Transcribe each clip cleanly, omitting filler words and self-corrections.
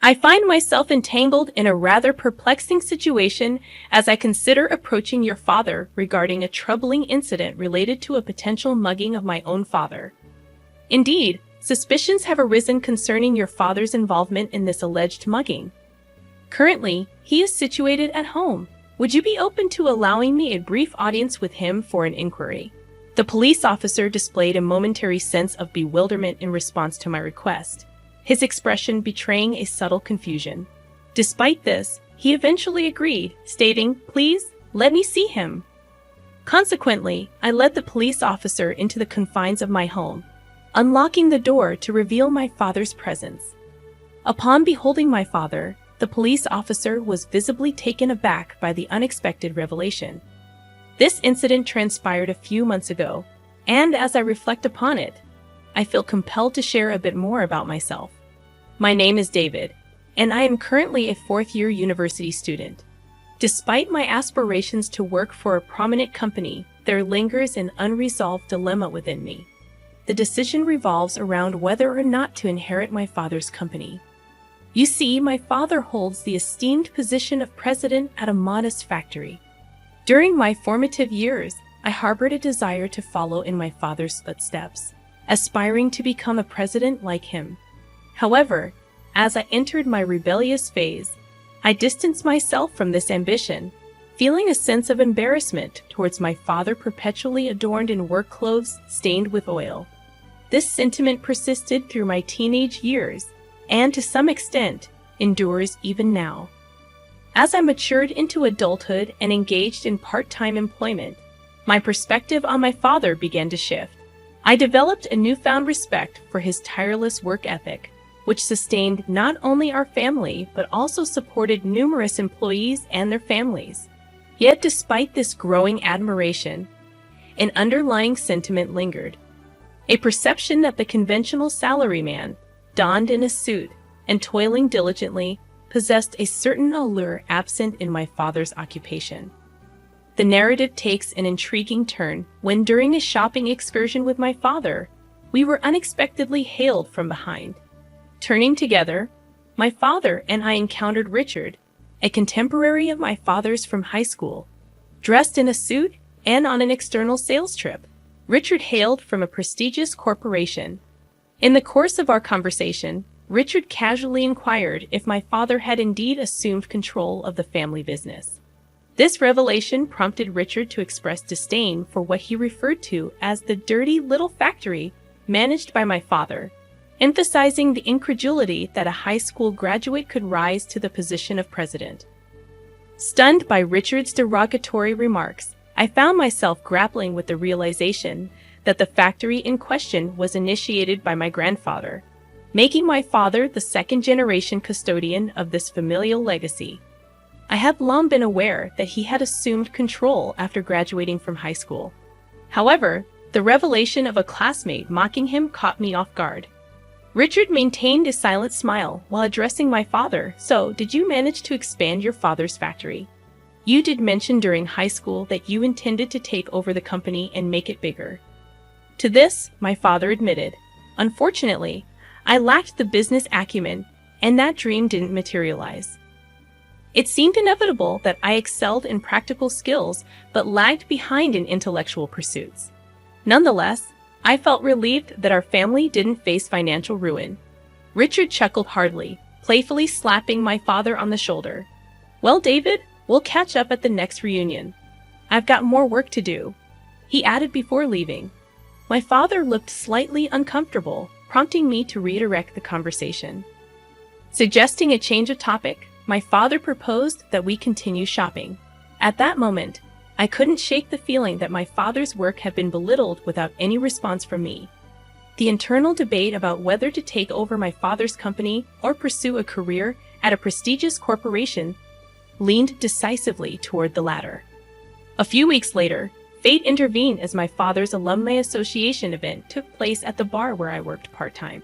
I find myself entangled in a rather perplexing situation as I consider approaching your father regarding a troubling incident related to a potential mugging of my own father. Indeed, suspicions have arisen concerning your father's involvement in this alleged mugging. Currently, he is situated at home. Would you be open to allowing me a brief audience with him for an inquiry? The police officer displayed a momentary sense of bewilderment in response to my request, his expression betraying a subtle confusion. Despite this, he eventually agreed, stating, "Please, let me see him." Consequently, I led the police officer into the confines of my home, unlocking the door to reveal my father's presence. Upon beholding my father, the police officer was visibly taken aback by the unexpected revelation. This incident transpired a few months ago, and as I reflect upon it, I feel compelled to share a bit more about myself. My name is David, and I am currently a fourth-year university student. Despite my aspirations to work for a prominent company, there lingers an unresolved dilemma within me. The decision revolves around whether or not to inherit my father's company. You see, my father holds the esteemed position of president at a modest factory. During my formative years, I harbored a desire to follow in my father's footsteps, aspiring to become a president like him. However, as I entered my rebellious phase, I distanced myself from this ambition, feeling a sense of embarrassment towards my father perpetually adorned in work clothes stained with oil. This sentiment persisted through my teenage years, and to some extent, endures even now. As I matured into adulthood and engaged in part-time employment, my perspective on my father began to shift. I developed a newfound respect for his tireless work ethic, which sustained not only our family but also supported numerous employees and their families. Yet despite this growing admiration, an underlying sentiment lingered. A perception that the conventional salaryman, donned in a suit and toiling diligently, possessed a certain allure absent in my father's occupation. The narrative takes an intriguing turn when, during a shopping excursion with my father, we were unexpectedly hailed from behind. Turning together, my father and I encountered Richard, a contemporary of my father's from high school, dressed in a suit and on an external sales trip. Richard hailed from a prestigious corporation. In the course of our conversation, Richard casually inquired if my father had indeed assumed control of the family business. This revelation prompted Richard to express disdain for what he referred to as the dirty little factory managed by my father, emphasizing the incredulity that a high school graduate could rise to the position of president. Stunned by Richard's derogatory remarks, I found myself grappling with the realization that the factory in question was initiated by my grandfather, making my father the second-generation custodian of this familial legacy. I have long been aware that he had assumed control after graduating from high school. However, the revelation of a classmate mocking him caught me off guard. Richard maintained a silent smile while addressing my father. "So, did you manage to expand your father's factory? You did mention during high school that you intended to take over the company and make it bigger." To this, my father admitted, "Unfortunately, I lacked the business acumen, and that dream didn't materialize. It seemed inevitable that I excelled in practical skills but lagged behind in intellectual pursuits. Nonetheless, I felt relieved that our family didn't face financial ruin." Richard chuckled heartily, playfully slapping my father on the shoulder. "Well, David, we'll catch up at the next reunion. I've got more work to do," he added before leaving. My father looked slightly uncomfortable, prompting me to redirect the conversation. Suggesting a change of topic, my father proposed that we continue shopping. At that moment, I couldn't shake the feeling that my father's work had been belittled without any response from me. The internal debate about whether to take over my father's company or pursue a career at a prestigious corporation leaned decisively toward the latter. A few weeks later, fate intervened as my father's Alumni Association event took place at the bar where I worked part-time.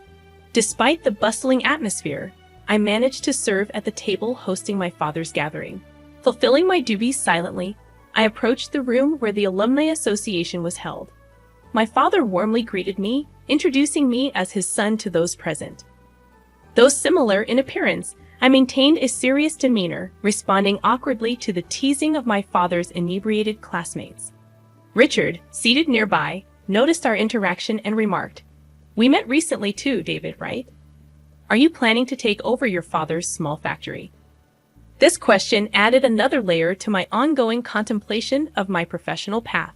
Despite the bustling atmosphere, I managed to serve at the table hosting my father's gathering. Fulfilling my duties silently, I approached the room where the Alumni Association was held. My father warmly greeted me, introducing me as his son to those present. Though similar in appearance, I maintained a serious demeanor, responding awkwardly to the teasing of my father's inebriated classmates. Richard, seated nearby, noticed our interaction and remarked, "We met recently too, David, right? Are you planning to take over your father's small factory?" This question added another layer to my ongoing contemplation of my professional path.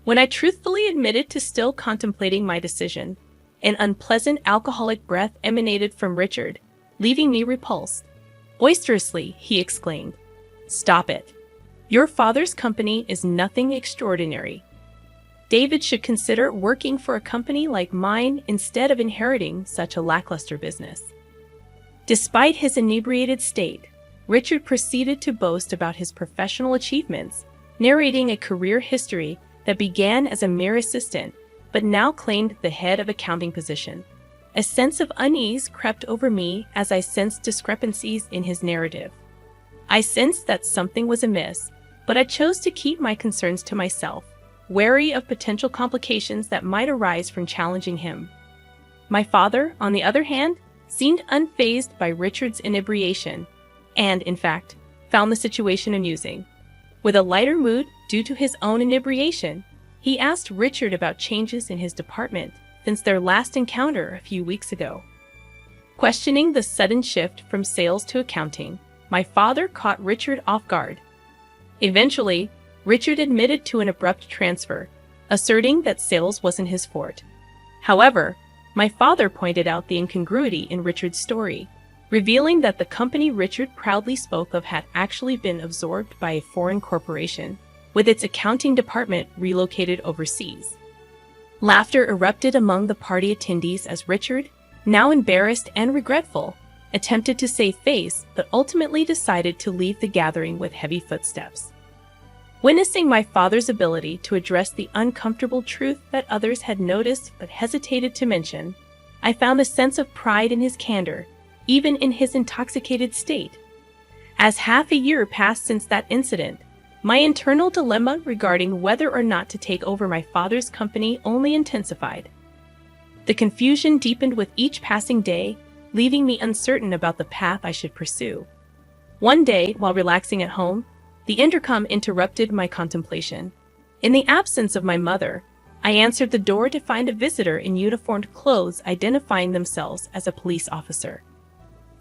When I truthfully admitted to still contemplating my decision, an unpleasant alcoholic breath emanated from Richard, leaving me repulsed. Boisterously, he exclaimed, "Stop it. Your father's company is nothing extraordinary. David should consider working for a company like mine instead of inheriting such a lackluster business." Despite his inebriated state, Richard proceeded to boast about his professional achievements, narrating a career history that began as a mere assistant, but now claimed the head of accounting position. A sense of unease crept over me as I sensed discrepancies in his narrative. I sensed that something was amiss, but I chose to keep my concerns to myself, wary of potential complications that might arise from challenging him. My father, on the other hand, seemed unfazed by Richard's inebriation, and, in fact, found the situation amusing. With a lighter mood due to his own inebriation, he asked Richard about changes in his department since their last encounter a few weeks ago. Questioning the sudden shift from sales to accounting, my father caught Richard off guard. Eventually, Richard admitted to an abrupt transfer, asserting that sales wasn't his forte. However, my father pointed out the incongruity in Richard's story, revealing that the company Richard proudly spoke of had actually been absorbed by a foreign corporation, with its accounting department relocated overseas. Laughter erupted among the party attendees as Richard, now embarrassed and regretful, attempted to save face but ultimately decided to leave the gathering with heavy footsteps. Witnessing my father's ability to address the uncomfortable truth that others had noticed but hesitated to mention, I found a sense of pride in his candor, even in his intoxicated state. As half a year passed since that incident, my internal dilemma regarding whether or not to take over my father's company only intensified. The confusion deepened with each passing day, leaving me uncertain about the path I should pursue. One day, while relaxing at home, the intercom interrupted my contemplation. In the absence of my mother, I answered the door to find a visitor in uniformed clothes identifying themselves as a police officer.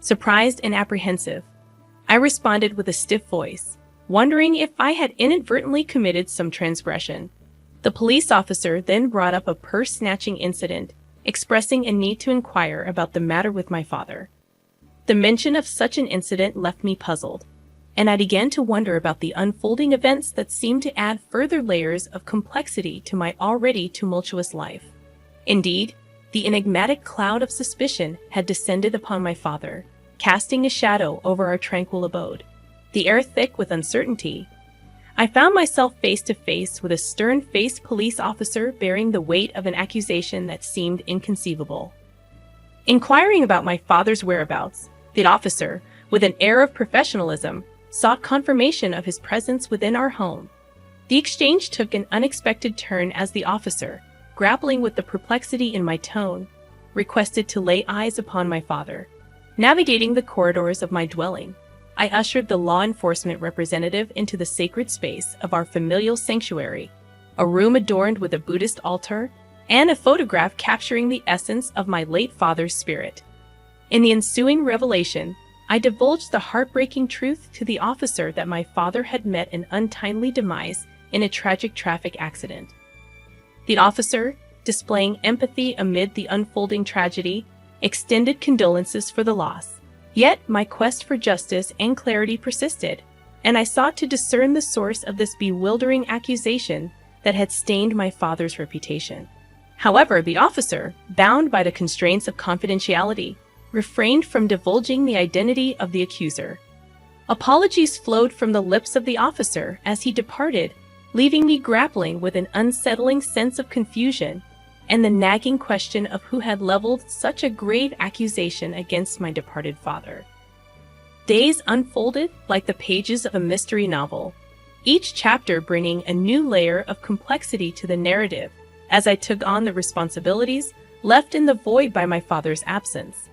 Surprised and apprehensive, I responded with a stiff voice, wondering if I had inadvertently committed some transgression. The police officer then brought up a purse-snatching incident, expressing a need to inquire about the matter with my father. The mention of such an incident left me puzzled, and I began to wonder about the unfolding events that seemed to add further layers of complexity to my already tumultuous life. Indeed, the enigmatic cloud of suspicion had descended upon my father, casting a shadow over our tranquil abode. The air thick with uncertainty, I found myself face to face with a stern-faced police officer bearing the weight of an accusation that seemed inconceivable. Inquiring about my father's whereabouts, the officer, with an air of professionalism, sought confirmation of his presence within our home. The exchange took an unexpected turn as the officer, grappling with the perplexity in my tone, requested to lay eyes upon my father. Navigating the corridors of my dwelling, I ushered the law enforcement representative into the sacred space of our familial sanctuary, a room adorned with a Buddhist altar and a photograph capturing the essence of my late father's spirit. In the ensuing revelation, I divulged the heartbreaking truth to the officer that my father had met an untimely demise in a tragic traffic accident. The officer, displaying empathy amid the unfolding tragedy, extended condolences for the loss. Yet my quest for justice and clarity persisted, and I sought to discern the source of this bewildering accusation that had stained my father's reputation. However, the officer, bound by the constraints of confidentiality, refrained from divulging the identity of the accuser. Apologies flowed from the lips of the officer as he departed, leaving me grappling with an unsettling sense of confusion and the nagging question of who had leveled such a grave accusation against my departed father. Days unfolded like the pages of a mystery novel, each chapter bringing a new layer of complexity to the narrative as I took on the responsibilities left in the void by my father's absence.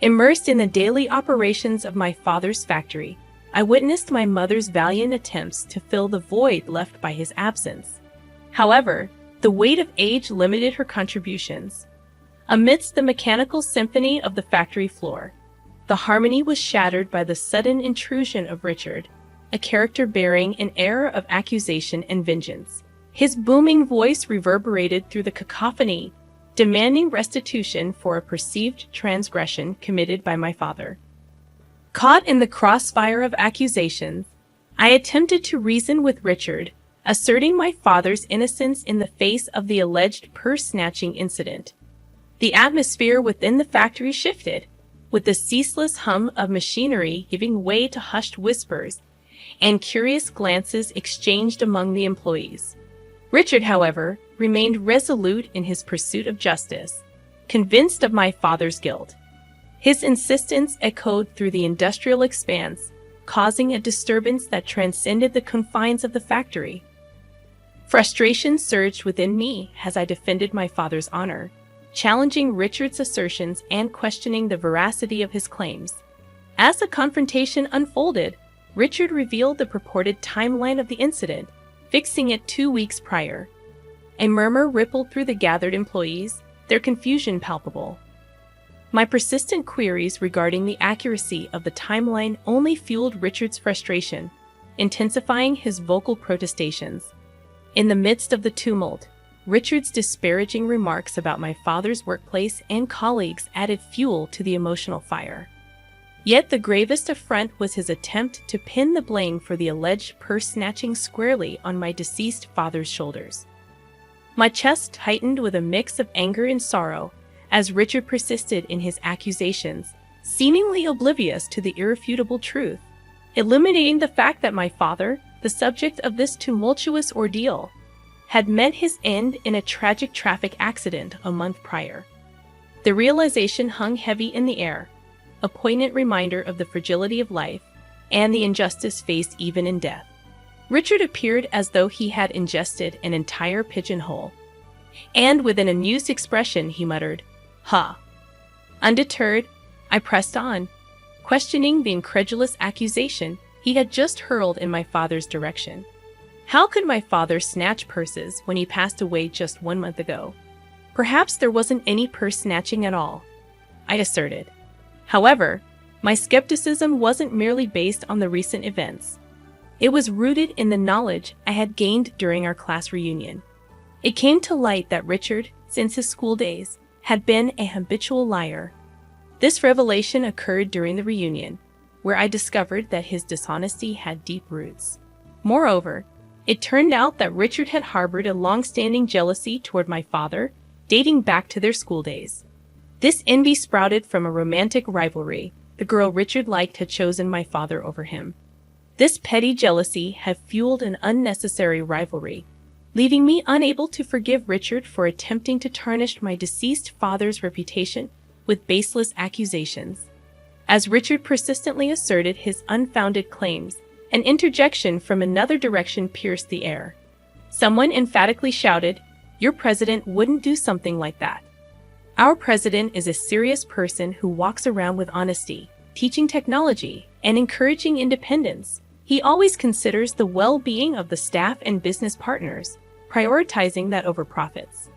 Immersed in the daily operations of my father's factory, I witnessed my mother's valiant attempts to fill the void left by his absence. However, the weight of age limited her contributions. Amidst the mechanical symphony of the factory floor, the harmony was shattered by the sudden intrusion of Richard, a character bearing an air of accusation and vengeance. His booming voice reverberated through the cacophony, demanding restitution for a perceived transgression committed by my father. Caught in the crossfire of accusations, I attempted to reason with Richard, asserting my father's innocence in the face of the alleged purse-snatching incident. The atmosphere within the factory shifted, with the ceaseless hum of machinery giving way to hushed whispers and curious glances exchanged among the employees. Richard, however, remained resolute in his pursuit of justice, convinced of my father's guilt. His insistence echoed through the industrial expanse, causing a disturbance that transcended the confines of the factory. Frustration surged within me as I defended my father's honor, challenging Richard's assertions and questioning the veracity of his claims. As the confrontation unfolded, Richard revealed the purported timeline of the incident, fixing it 2 weeks prior. A murmur rippled through the gathered employees, their confusion palpable. My persistent queries regarding the accuracy of the timeline only fueled Richard's frustration, intensifying his vocal protestations. In the midst of the tumult, Richard's disparaging remarks about my father's workplace and colleagues added fuel to the emotional fire. Yet the gravest affront was his attempt to pin the blame for the alleged purse-snatching squarely on my deceased father's shoulders. My chest tightened with a mix of anger and sorrow as Richard persisted in his accusations, seemingly oblivious to the irrefutable truth, illuminating the fact that my father, the subject of this tumultuous ordeal, had met his end in a tragic traffic accident a month prior. The realization hung heavy in the air, a poignant reminder of the fragility of life and the injustice faced even in death. Richard appeared as though he had ingested an entire pigeonhole, and with an amused expression he muttered, "Ha!" Undeterred, I pressed on, questioning the incredulous accusation he had just hurled in my father's direction. How could my father snatch purses when he passed away just 1 month ago? Perhaps there wasn't any purse snatching at all, I asserted. However, my skepticism wasn't merely based on the recent events. It was rooted in the knowledge I had gained during our class reunion. It came to light that Richard, since his school days, had been a habitual liar. This revelation occurred during the reunion, where I discovered that his dishonesty had deep roots. Moreover, it turned out that Richard had harbored a long-standing jealousy toward my father, dating back to their school days. This envy sprouted from a romantic rivalry. The girl Richard liked had chosen my father over him. This petty jealousy had fueled an unnecessary rivalry, leaving me unable to forgive Richard for attempting to tarnish my deceased father's reputation with baseless accusations. As Richard persistently asserted his unfounded claims, an interjection from another direction pierced the air. Someone emphatically shouted, "Your president wouldn't do something like that." Our president is a serious person who walks around with honesty, teaching technology, and encouraging independence. He always considers the well-being of the staff and business partners, prioritizing that over profits.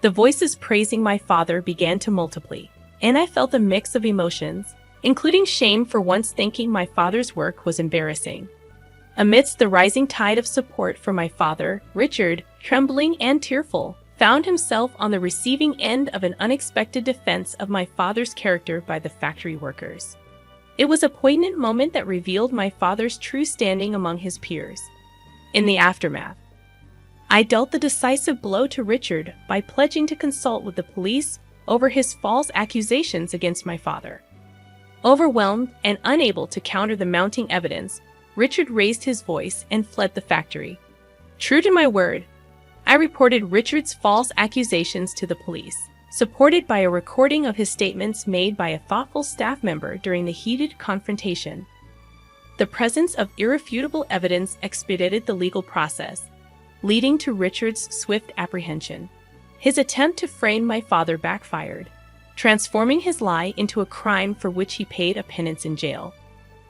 The voices praising my father began to multiply, and I felt a mix of emotions, including shame for once thinking my father's work was embarrassing. Amidst the rising tide of support for my father, Richard, trembling and tearful, found himself on the receiving end of an unexpected defense of my father's character by the factory workers. It was a poignant moment that revealed my father's true standing among his peers. In the aftermath, I dealt the decisive blow to Richard by pledging to consult with the police over his false accusations against my father. Overwhelmed and unable to counter the mounting evidence, Richard raised his voice and fled the factory. True to my word, I reported Richard's false accusations to the police, supported by a recording of his statements made by a thoughtful staff member during the heated confrontation. The presence of irrefutable evidence expedited the legal process, leading to Richard's swift apprehension. His attempt to frame my father backfired, transforming his lie into a crime for which he paid a penance in jail.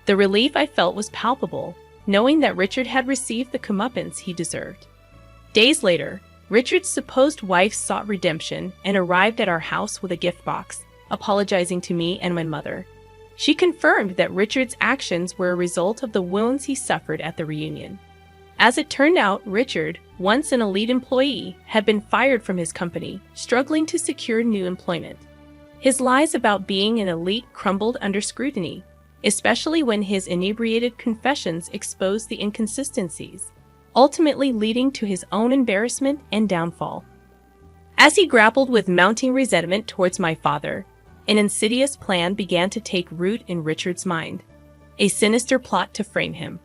The relief I felt was palpable, knowing that Richard had received the comeuppance he deserved. Days later, Richard's supposed wife sought redemption and arrived at our house with a gift box, apologizing to me and my mother. She confirmed that Richard's actions were a result of the wounds he suffered at the reunion. As it turned out, Richard, once an elite employee, had been fired from his company, struggling to secure new employment. His lies about being an elite crumbled under scrutiny, especially when his inebriated confessions exposed the inconsistencies, ultimately leading to his own embarrassment and downfall. As he grappled with mounting resentment towards my father, an insidious plan began to take root in Richard's mind, a sinister plot to frame him.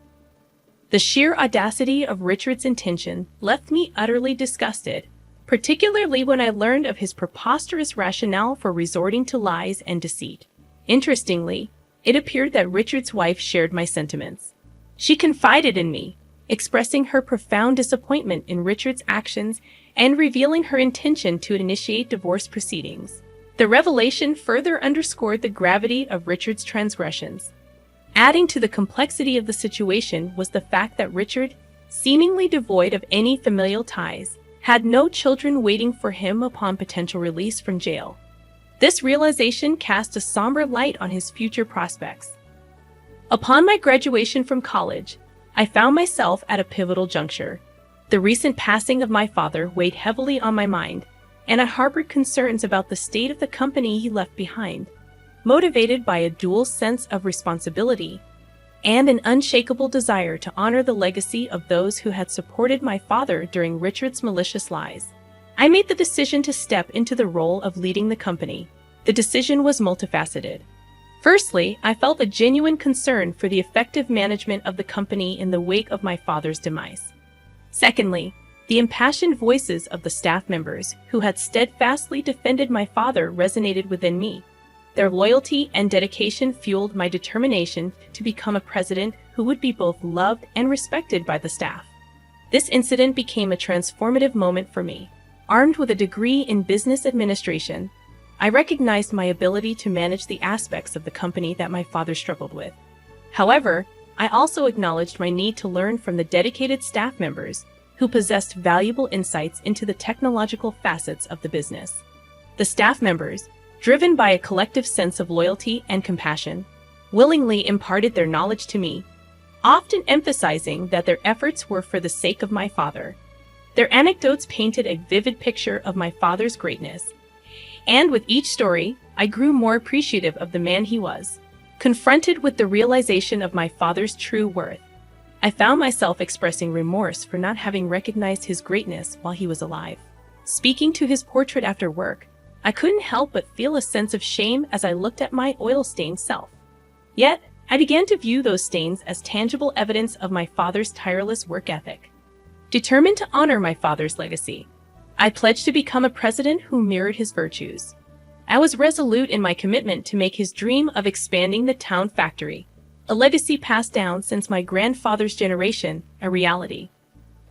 The sheer audacity of Richard's intention left me utterly disgusted, particularly when I learned of his preposterous rationale for resorting to lies and deceit. Interestingly, it appeared that Richard's wife shared my sentiments. She confided in me, expressing her profound disappointment in Richard's actions and revealing her intention to initiate divorce proceedings. The revelation further underscored the gravity of Richard's transgressions. Adding to the complexity of the situation was the fact that Richard, seemingly devoid of any familial ties, had no children waiting for him upon potential release from jail. This realization cast a somber light on his future prospects. Upon my graduation from college, I found myself at a pivotal juncture. The recent passing of my father weighed heavily on my mind, and I harbored concerns about the state of the company he left behind. Motivated by a dual sense of responsibility and an unshakable desire to honor the legacy of those who had supported my father during Richard's malicious lies, I made the decision to step into the role of leading the company. The decision was multifaceted. Firstly, I felt a genuine concern for the effective management of the company in the wake of my father's demise. Secondly, the impassioned voices of the staff members who had steadfastly defended my father resonated within me. Their loyalty and dedication fueled my determination to become a president who would be both loved and respected by the staff. This incident became a transformative moment for me. Armed with a degree in business administration, I recognized my ability to manage the aspects of the company that my father struggled with. However, I also acknowledged my need to learn from the dedicated staff members who possessed valuable insights into the technological facets of the business. The staff members, driven by a collective sense of loyalty and compassion, willingly imparted their knowledge to me, often emphasizing that their efforts were for the sake of my father. Their anecdotes painted a vivid picture of my father's greatness, and with each story, I grew more appreciative of the man he was. Confronted with the realization of my father's true worth, I found myself expressing remorse for not having recognized his greatness while he was alive. Speaking to his portrait after work, I couldn't help but feel a sense of shame as I looked at my oil-stained self. Yet, I began to view those stains as tangible evidence of my father's tireless work ethic. Determined to honor my father's legacy, I pledged to become a president who mirrored his virtues. I was resolute in my commitment to make his dream of expanding the town factory, a legacy passed down since my grandfather's generation, a reality.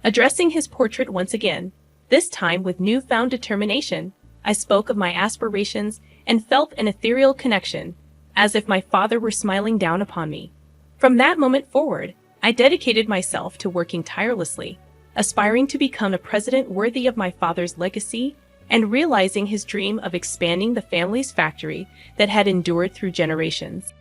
Addressing his portrait once again, this time with newfound determination, I spoke of my aspirations and felt an ethereal connection, as if my father were smiling down upon me. From that moment forward, I dedicated myself to working tirelessly, aspiring to become a president worthy of my father's legacy and realizing his dream of expanding the family's factory that had endured through generations.